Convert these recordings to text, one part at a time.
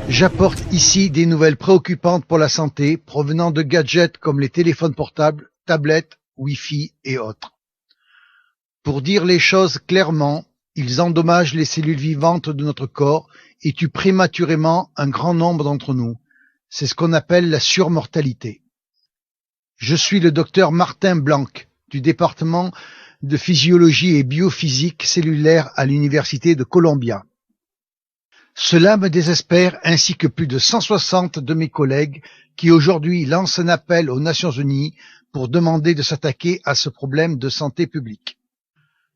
J'apporte ici des nouvelles préoccupantes pour la santé provenant de gadgets comme les téléphones portables, tablettes, Wi-Fi et autres. Pour dire les choses clairement, ils endommagent les cellules vivantes de notre corps et tuent prématurément un grand nombre d'entre nous. C'est ce qu'on appelle la surmortalité. Je suis le docteur Martin Blanc du département de physiologie et biophysique cellulaire à l'université de Columbia. Cela me désespère ainsi que plus de 160 de mes collègues qui aujourd'hui lancent un appel aux Nations Unies pour demander de s'attaquer à ce problème de santé publique.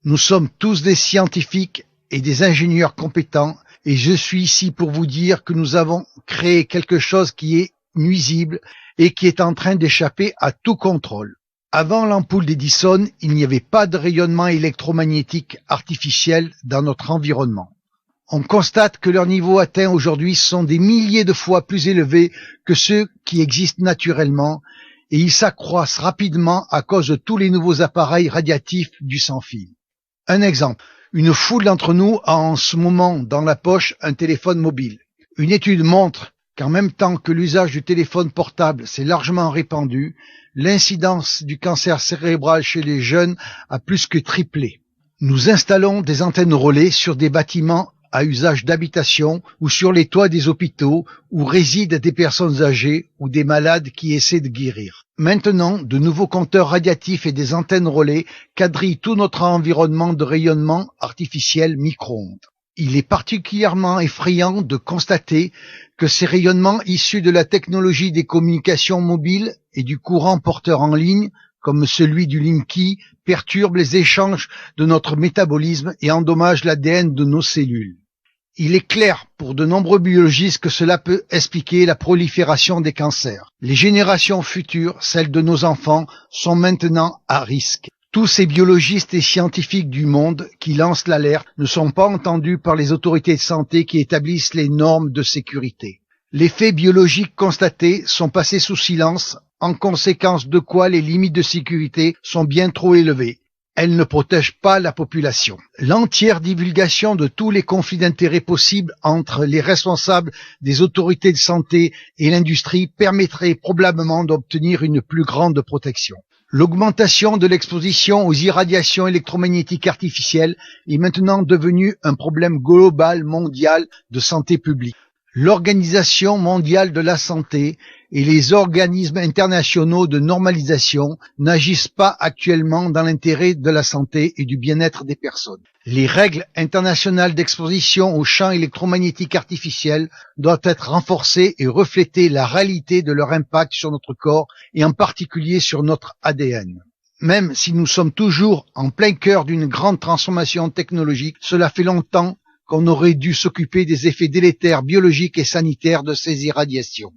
Nous sommes tous des scientifiques et des ingénieurs compétents et je suis ici pour vous dire que nous avons créé quelque chose qui est nuisible et qui est en train d'échapper à tout contrôle. Avant l'ampoule d'Edison, il n'y avait pas de rayonnement électromagnétique artificiel dans notre environnement. On constate que leurs niveaux atteints aujourd'hui sont des milliers de fois plus élevés que ceux qui existent naturellement et ils s'accroissent rapidement à cause de tous les nouveaux appareils radiatifs du sans-fil. Un exemple, une foule d'entre nous a en ce moment dans la poche un téléphone mobile. Une étude montre qu'en même temps que l'usage du téléphone portable s'est largement répandu, l'incidence du cancer cérébral chez les jeunes a plus que triplé. Nous installons des antennes relais sur des bâtiments à usage d'habitation ou sur les toits des hôpitaux où résident des personnes âgées ou des malades qui essaient de guérir. Maintenant, de nouveaux compteurs radiatifs et des antennes relais quadrillent tout notre environnement de rayonnement artificiel micro-ondes. Il est particulièrement effrayant de constater que ces rayonnements issus de la technologie des communications mobiles et du courant porteur en ligne, comme celui du Linky, perturbent les échanges de notre métabolisme et endommagent l'ADN de nos cellules. Il est clair pour de nombreux biologistes que cela peut expliquer la prolifération des cancers. Les générations futures, celles de nos enfants, sont maintenant à risque. Tous ces biologistes et scientifiques du monde qui lancent l'alerte ne sont pas entendus par les autorités de santé qui établissent les normes de sécurité. Les faits biologiques constatés sont passés sous silence, en conséquence de quoi les limites de sécurité sont bien trop élevées. Elles ne protègent pas la population. L'entière divulgation de tous les conflits d'intérêts possibles entre les responsables des autorités de santé et l'industrie permettrait probablement d'obtenir une plus grande protection. L'augmentation de l'exposition aux irradiations électromagnétiques artificielles est maintenant devenue un problème global mondial de santé publique. L'Organisation mondiale de la santé et les organismes internationaux de normalisation n'agissent pas actuellement dans l'intérêt de la santé et du bien-être des personnes. Les règles internationales d'exposition aux champs électromagnétiques artificiels doivent être renforcées et refléter la réalité de leur impact sur notre corps et en particulier sur notre ADN. Même si nous sommes toujours en plein cœur d'une grande transformation technologique, cela fait longtemps qu'on aurait dû s'occuper des effets délétères biologiques et sanitaires de ces irradiations.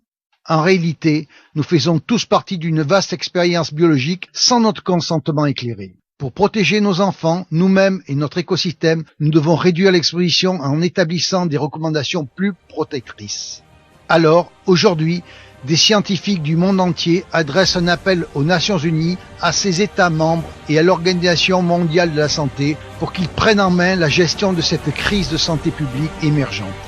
En réalité, nous faisons tous partie d'une vaste expérience biologique sans notre consentement éclairé. Pour protéger nos enfants, nous-mêmes et notre écosystème, nous devons réduire l'exposition en établissant des recommandations plus protectrices. Alors, aujourd'hui, des scientifiques du monde entier adressent un appel aux Nations Unies, à ses États membres et à l'Organisation mondiale de la santé pour qu'ils prennent en main la gestion de cette crise de santé publique émergente.